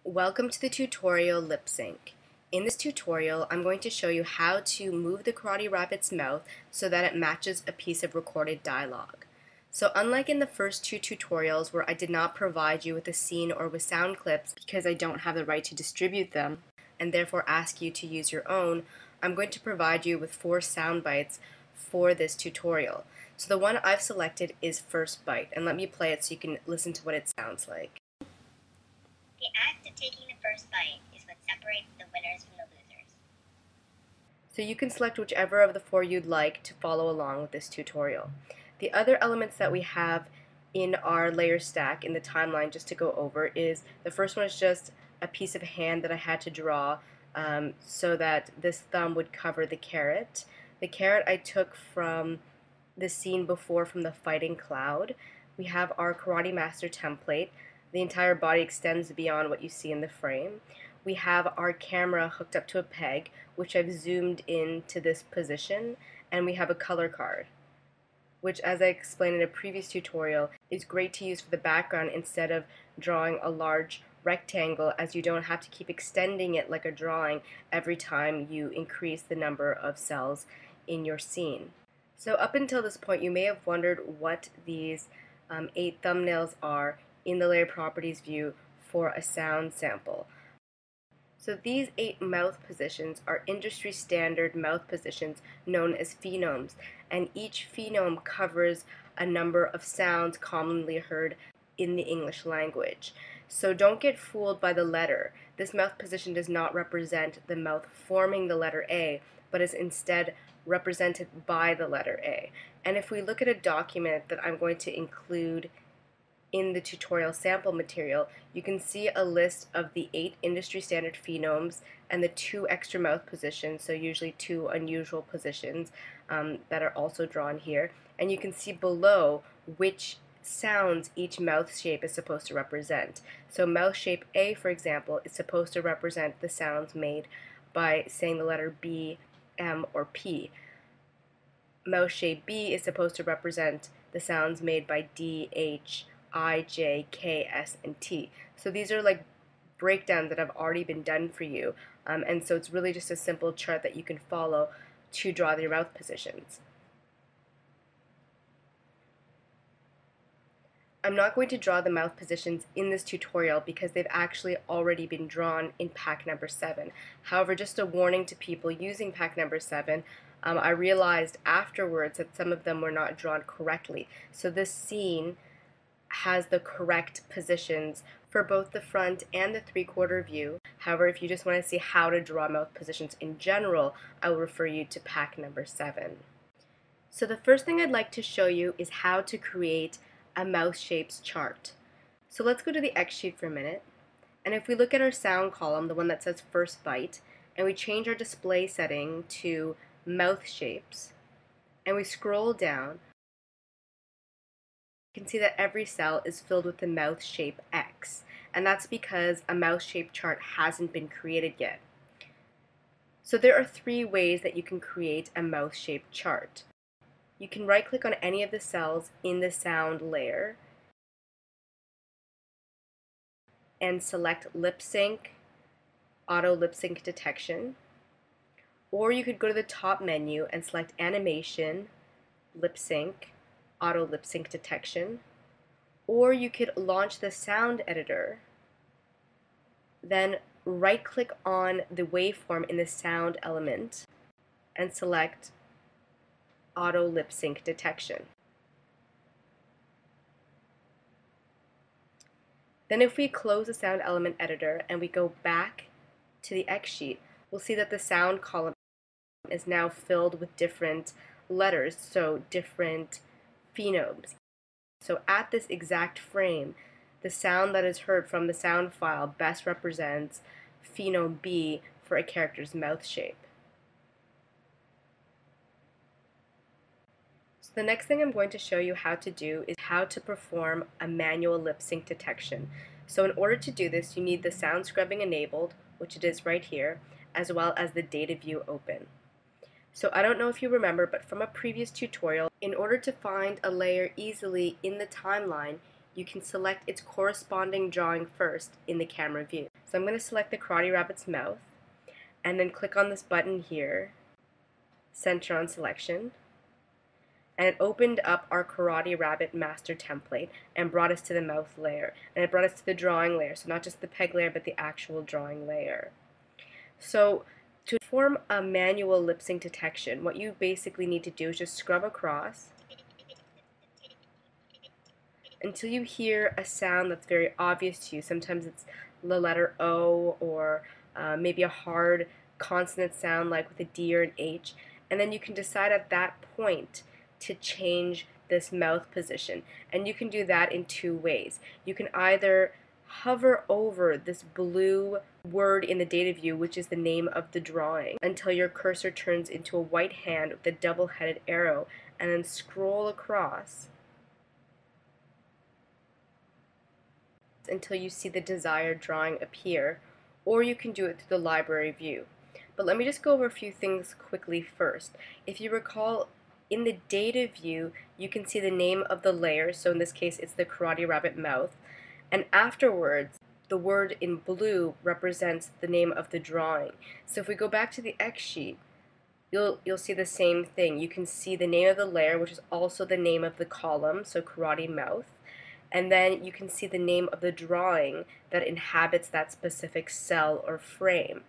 Welcome to the tutorial Lip Sync. In this tutorial, I'm going to show you how to move the Karate Rabbit's mouth so that it matches a piece of recorded dialogue. So unlike in the first two tutorials where I did not provide you with a scene or with sound clips because I don't have the right to distribute them and therefore ask you to use your own, I'm going to provide you with 4 sound bites for this tutorial. So the one I've selected is First Bite, and let me play it so you can listen to what it sounds like. The act of taking the first bite is what separates the winners from the losers. So you can select whichever of the 4 you'd like to follow along with this tutorial. The other elements that we have in our layer stack in the timeline, just to go over, is the first one is just a piece of hand that I had to draw so that this thumb would cover the carrot. The carrot I took from the scene before from the fighting cloud. We have our Karate Master template. The entire body extends beyond what you see in the frame. We have our camera hooked up to a peg, which I've zoomed in to this position, and we have a color card, which, as I explained in a previous tutorial, is great to use for the background instead of drawing a large rectangle, as you don't have to keep extending it like a drawing every time you increase the number of cells in your scene. So up until this point, you may have wondered what these 8 thumbnails are in the layer properties view for a sound sample. So these 8 mouth positions are industry standard mouth positions known as phonemes, and each phoneme covers a number of sounds commonly heard in the English language. So don't get fooled by the letter. This mouth position does not represent the mouth forming the letter A, but is instead represented by the letter A. And if we look at a document that I'm going to include in the tutorial sample material, you can see a list of the 8 industry standard phonemes and the 2 extra mouth positions, so usually 2 unusual positions that are also drawn here. And you can see below which sounds each mouth shape is supposed to represent. So mouth shape A, for example, is supposed to represent the sounds made by saying the letter B, M, or P. Mouth shape B is supposed to represent the sounds made by D, H, I, J, K, S, and T. So these are like breakdowns that have already been done for you, and so it's really just a simple chart that you can follow to draw your mouth positions. I'm not going to draw the mouth positions in this tutorial because they've actually already been drawn in pack number 7. However, just a warning to people using pack number 7, I realized afterwards that some of them were not drawn correctly. So this scene has the correct positions for both the front and the 3/4 view. However, if you just want to see how to draw mouth positions in general, I will refer you to pack number 7. So the first thing I'd like to show you is how to create a mouth shapes chart. So let's go to the X sheet for a minute, and if we look at our sound column, the one that says First Bite, and we change our display setting to mouth shapes, and we scroll down, you can see that every cell is filled with the mouth shape X, and that's because a mouth shape chart hasn't been created yet. So there are 3 ways that you can create a mouth shape chart. You can right click on any of the cells in the sound layer and select lip sync, auto lip sync detection, or you could go to the top menu and select animation, lip sync, auto lip sync detection, or you could launch the sound editor, then right click on the waveform in the sound element and select auto lip sync detection. Then if we close the sound element editor and we go back to the X sheet, we'll see that the sound column is now filled with different letters, so different phonemes. So at this exact frame, the sound that is heard from the sound file best represents phoneme B for a character's mouth shape. So the next thing I'm going to show you how to do is how to perform a manual lip sync detection. So in order to do this, you need the sound scrubbing enabled, which it is right here, as well as the data view open. So I don't know if you remember, but from a previous tutorial, in order to find a layer easily in the timeline, you can select its corresponding drawing first in the camera view. So I'm going to select the Karate Rabbit's mouth, and then click on this button here, Center on Selection, and it opened up our Karate Rabbit master template and brought us to the mouth layer, and it brought us to the drawing layer, so not just the peg layer but the actual drawing layer. So to perform a manual lip sync detection, what you basically need to do is just scrub across until you hear a sound that's very obvious to you. Sometimes it's the letter O, or maybe a hard consonant sound like with a D or an H, and then you can decide at that point to change this mouth position. And you can do that in two ways. You can either hover over this blue word in the data view, which is the name of the drawing, until your cursor turns into a white hand with a double-headed arrow, and then scroll across until you see the desired drawing appear, or you can do it through the library view. But let me just go over a few things quickly first. If you recall, in the data view, you can see the name of the layer, so in this case it's the Karate Rabbit mouth, and afterwards the word in blue represents the name of the drawing. So if we go back to the X sheet, you'll see the same thing. You can see the name of the layer, which is also the name of the column, so Karate mouth, and then you can see the name of the drawing that inhabits that specific cell or frame.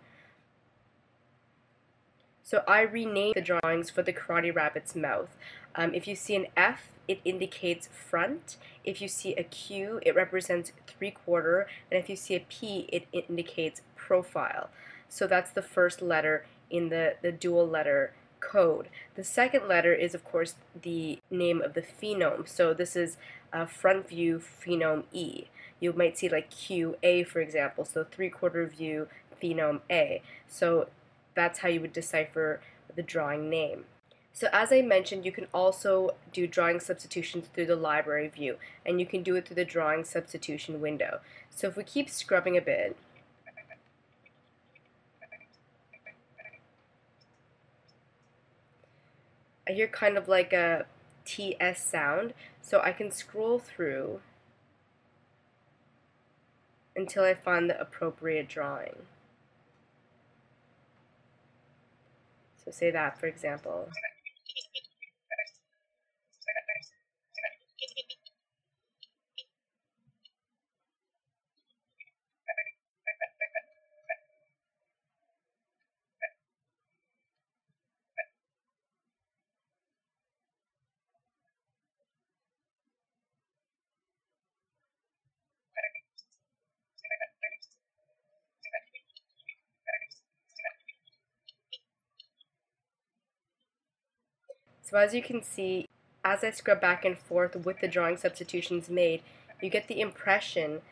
So I renamed the drawings for the Karate Rabbit's mouth. If you see an F, it indicates front. If you see a Q, it represents 3/4. And if you see a P, it indicates profile. So that's the first letter in the dual letter code. The second letter is, of course, the name of the phenome. So this is front view phenome E. You might see like QA, for example, so 3/4 view phenome A. So that's how you would decipher the drawing name. So as I mentioned, you can also do drawing substitutions through the library view, and you can do it through the drawing substitution window. So if we keep scrubbing a bit, I hear kind of like a TS sound, so I can scroll through until I find the appropriate drawing. So say that, for example. So as you can see, as I scrub back and forth with the drawing substitutions made, you get the impression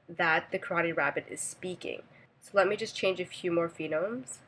that the Karate Rabbit is speaking. So let me just change a few more phenomes.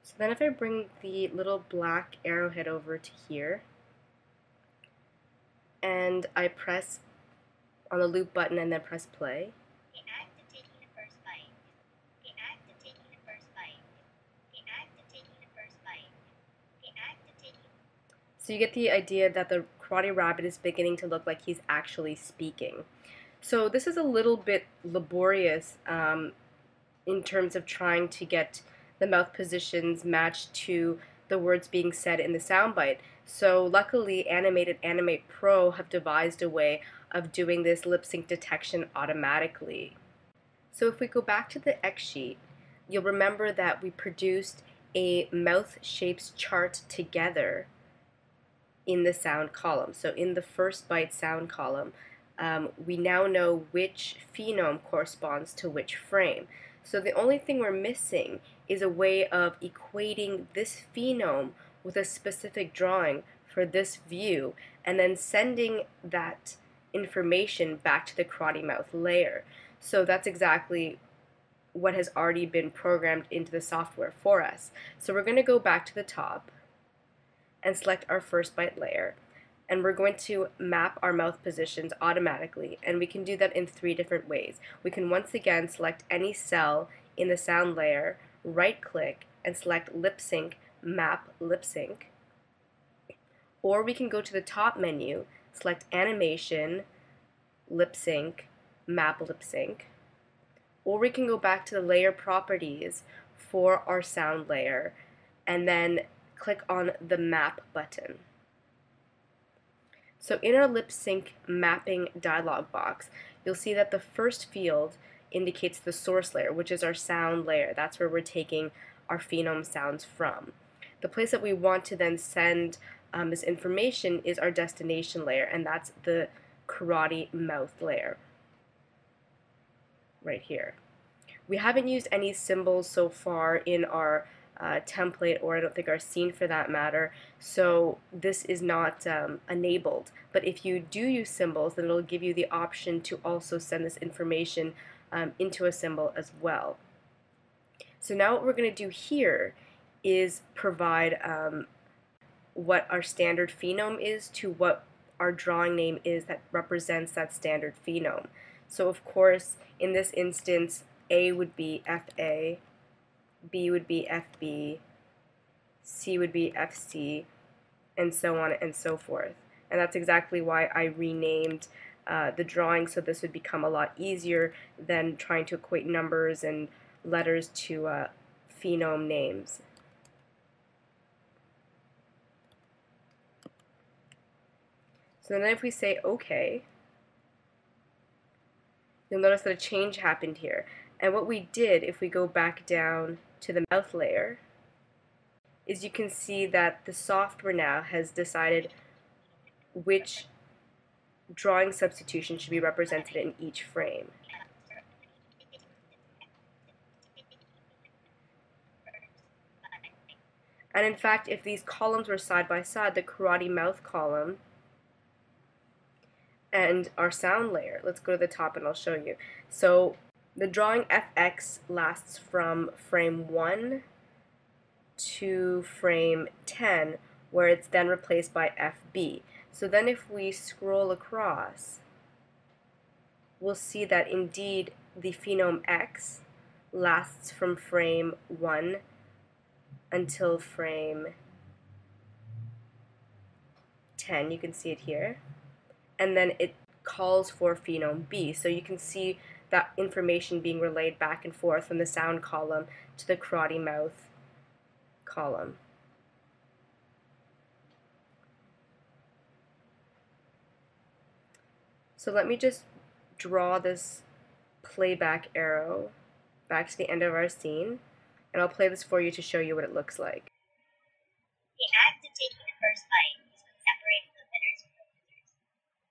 So then if I bring the little black arrowhead over to here, and I press on the loop button and then press play, The act of taking the first bite. The act of taking the first bite. The act of taking the first bite. The act of taking. so you get the idea that the Karate Rabbit is beginning to look like he's actually speaking. So this is a little bit laborious in terms of trying to get the mouth positions matched to the words being said in the soundbite. So luckily, Animate and Animate Pro have devised a way of doing this lip sync detection automatically. So if we go back to the X sheet, you'll remember that we produced a mouth shapes chart together in the sound column. So in the first byte sound column, we now know which phenome corresponds to which frame. So the only thing we're missing is a way of equating this phenome with a specific drawing for this view, and then sending that information back to the karate mouth layer. So that's exactly what has already been programmed into the software for us. So we're going to go back to the top and select our first byte layer, and we're going to map our mouth positions automatically, and we can do that in 3 different ways. We can once again select any cell in the sound layer, right click, and select lip sync, map lip sync, or we can go to the top menu, select animation, lip sync, map lip sync, or we can go back to the layer properties for our sound layer and then click on the map button. So in our lip sync mapping dialog box, you'll see that the first field indicates the source layer, which is our sound layer. That's where we're taking our phenome sounds from. The place that we want to then send this information is our destination layer, and that's the karate mouth layer right here. We haven't used any symbols so far in our template, or I don't think our scene for that matter, so this is not enabled. But if you do use symbols, then it'll give you the option to also send this information into a symbol as well. So now what we're going to do here is provide what our standard phenome is to what our drawing name is that represents that standard phenome. So of course, in this instance, A would be FA, B would be FB, C would be FC, and so on and so forth. And that's exactly why I renamed the drawing, so this would become a lot easier than trying to equate numbers and letters to phenome names. So then if we say OK, you'll notice that a change happened here. And what we did, if we go back down to the mouth layer, is you can see that the software now has decided which drawing substitution should be represented in each frame. And in fact, if these columns were side by side, the karate mouth column and our sound layer, let's go to the top and I'll show you. So the drawing FX lasts from frame 1 to frame 10, where it's then replaced by FB. So then if we scroll across, we'll see that indeed the phenome X lasts from frame 1 until frame 10. You can see it here. And then it calls for phenome B. So you can see that information being relayed back and forth from the sound column to the karate mouth column. So let me just draw this playback arrow back to the end of our scene, and I'll play this for you to show you what it looks like. The act of taking the first bite is what separated the winners from the losers.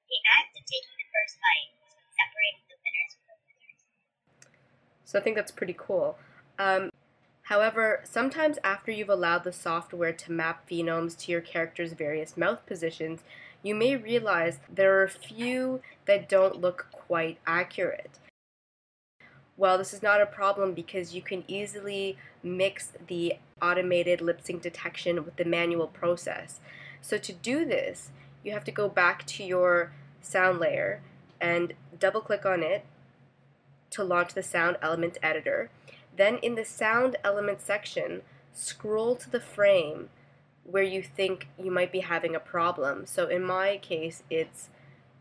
The act of taking the first bite is what separated the winners from the losers. So I think that's pretty cool. However, sometimes after you've allowed the software to map phenomes to your character's various mouth positions, you may realize there are a few that don't look quite accurate. Well, this is not a problem because you can easily mix the automated lip sync detection with the manual process. So to do this, you have to go back to your sound layer and double click on it to launch the sound element editor. Then in the sound element section, scroll to the frame where you think you might be having a problem. So in my case, it's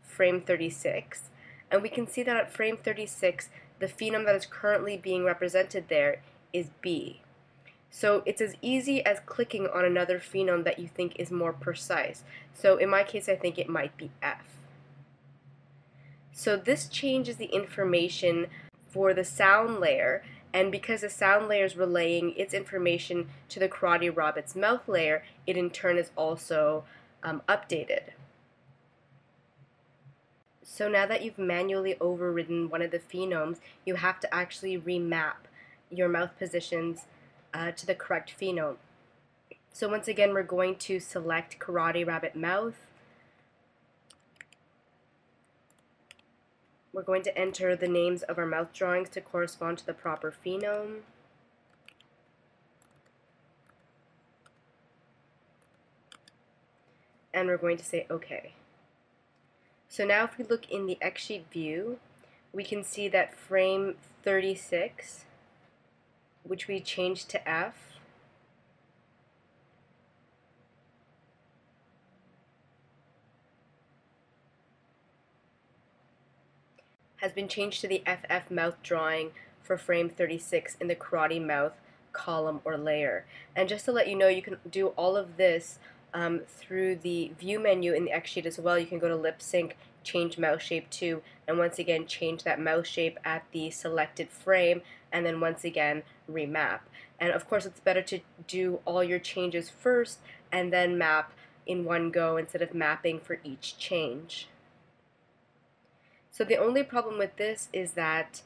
frame 36. And we can see that at frame 36, the phenome that is currently being represented there is B. So it's as easy as clicking on another phenome that you think is more precise. So in my case, I think it might be F. So this changes the information for the sound layer, and because the sound layer is relaying its information to the Karate Rabbit's mouth layer, it in turn is also updated. So now that you've manually overridden one of the phonemes, you have to actually remap your mouth positions to the correct phenome. So once again, we're going to select Karate Rabbit mouth. We're going to enter the names of our mouth drawings to correspond to the proper phenome. And we're going to say OK. So now if we look in the X-sheet view, we can see that frame 36, which we changed to F, has been changed to the FF mouth drawing for frame 36 in the Karate mouth column or layer. And just to let you know, you can do all of this through the view menu in the X sheet as well. You can go to lip sync, change mouse shape to, and once again change that mouse shape at the selected frame, and then once again remap. And of course it's better to do all your changes first and then map in one go instead of mapping for each change. So the only problem with this is that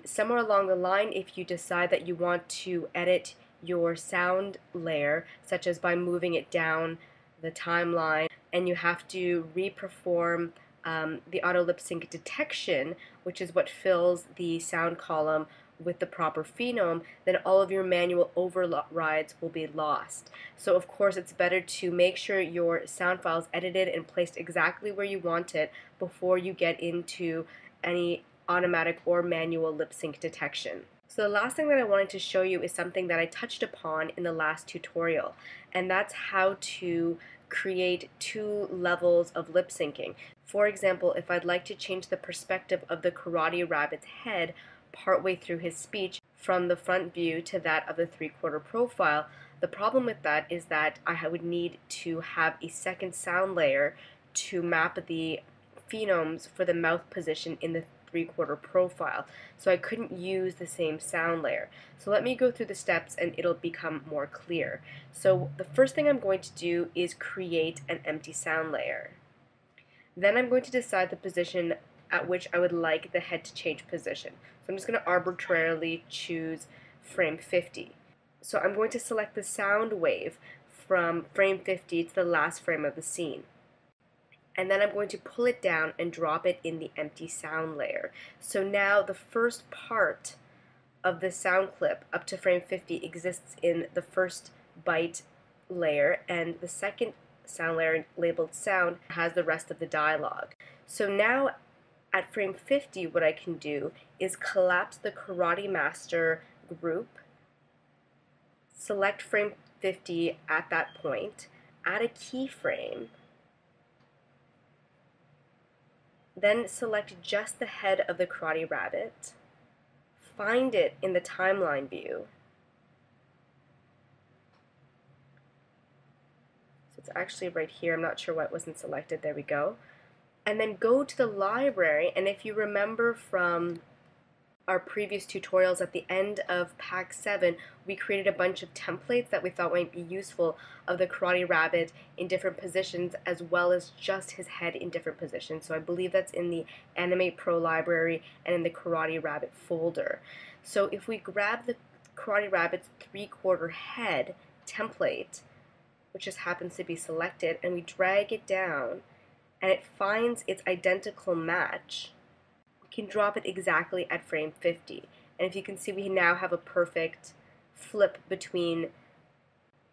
somewhere along the line, if you decide that you want to edit your sound layer, such as by moving it down the timeline, and you have to reperform the auto lip sync detection, which is what fills the sound column with the proper phenome, then all of your manual overrides will be lost. So of course it's better to make sure your sound file is edited and placed exactly where you want it before you get into any automatic or manual lip sync detection. So the last thing that I wanted to show you is something that I touched upon in the last tutorial, and that's how to create two levels of lip syncing. For example, if I'd like to change the perspective of the Karate Rabbit's head partway through his speech from the front view to that of the 3/4 profile, the problem with that is that I would need to have a second sound layer to map the phonemes for the mouth position in the 3/4 profile. So I couldn't use the same sound layer. So let me go through the steps and it'll become more clear. So the first thing I'm going to do is create an empty sound layer. Then I'm going to decide the position at which I would like the head to change position. So I'm just going to arbitrarily choose frame 50. So I'm going to select the sound wave from frame 50 to the last frame of the scene. And then I'm going to pull it down and drop it in the empty sound layer. So now the first part of the sound clip up to frame 50 exists in the first byte layer, and the second sound layer labeled sound has the rest of the dialogue. So now at frame 50 what I can do is collapse the Karate Master group, select frame 50 at that point, add a keyframe, then select just the head of the Karate Rabbit, find it in the timeline view. So it's actually right here. I'm not sure why it wasn't selected. There we go. And then go to the library, and if you remember from our previous tutorials at the end of Pack 7, we created a bunch of templates that we thought might be useful of the Karate Rabbit in different positions as well as just his head in different positions. So I believe that's in the Animate Pro library and in the Karate Rabbit folder. So if we grab the Karate Rabbit's 3/4 head template, which just happens to be selected, and we drag it down, and it finds its identical match, we can drop it exactly at frame 50. And if you can see, we now have a perfect flip between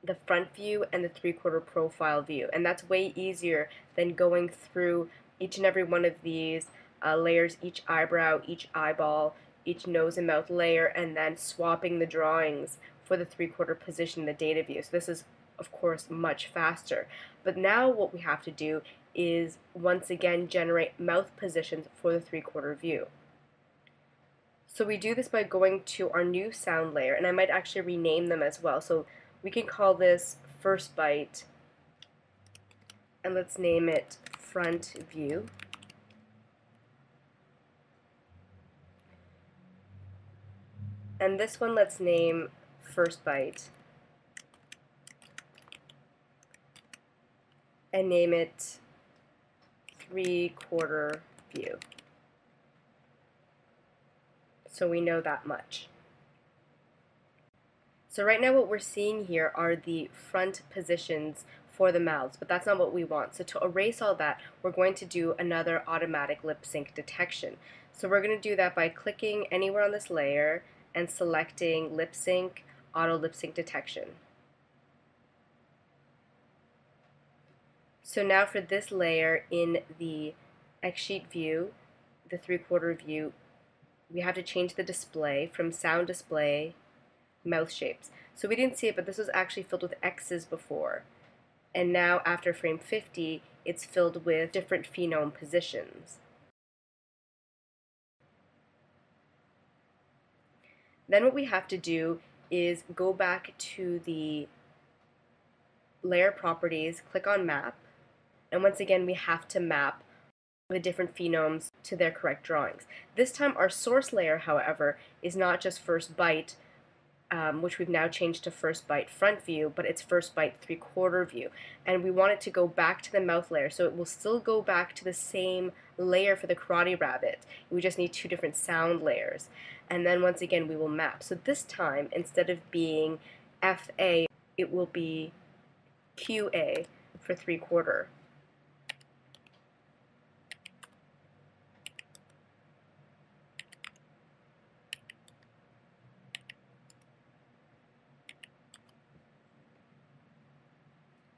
the front view and the 3/4 profile view. And that's way easier than going through each and every one of these layers, each eyebrow, each eyeball, each nose and mouth layer, and then swapping the drawings for the 3/4 position in the data view. So this is, of course, much faster. But now what we have to do is once again generate mouth positions for the 3/4 view. So we do this by going to our new sound layer, and I might actually rename them as well. So we can call this first byte, and let's name it front view. And this one let's name first bite. And name it 3/4 view. So we know that much. So right now what we're seeing here are the front positions for the mouths, but that's not what we want. So to erase all that, we're going to do another automatic lip sync detection. So we're going to do that by clicking anywhere on this layer and selecting lip sync, auto lip sync detection. So now for this layer in the X sheet view, the 3/4 view, we have to change the display from sound display mouth shapes. So we didn't see it, but this was actually filled with X's before. And now after frame 50, it's filled with different phenome positions. Then what we have to do is go back to the layer properties, click on map, and once again we have to map the different phenomes to their correct drawings. This time our source layer, however, is not just first bite, which we've now changed to first bite front view, but it's first bite 3/4 view. And we want it to go back to the mouth layer, so it will still go back to the same layer for the Karate Rabbit. We just need two different sound layers. And then once again we will map. So this time, instead of being FA, it will be QA for 3/4.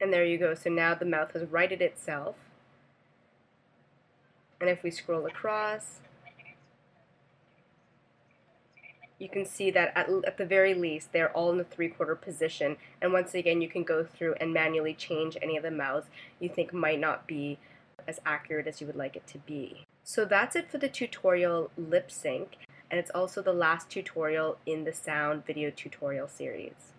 And there you go. So now the mouth has righted itself. And if we scroll across, you can see that at the very least they're all in the 3/4 position, and once again you can go through and manually change any of the mouths you think might not be as accurate as you would like it to be. So that's it for the tutorial lip sync, and it's also the last tutorial in the sound video tutorial series.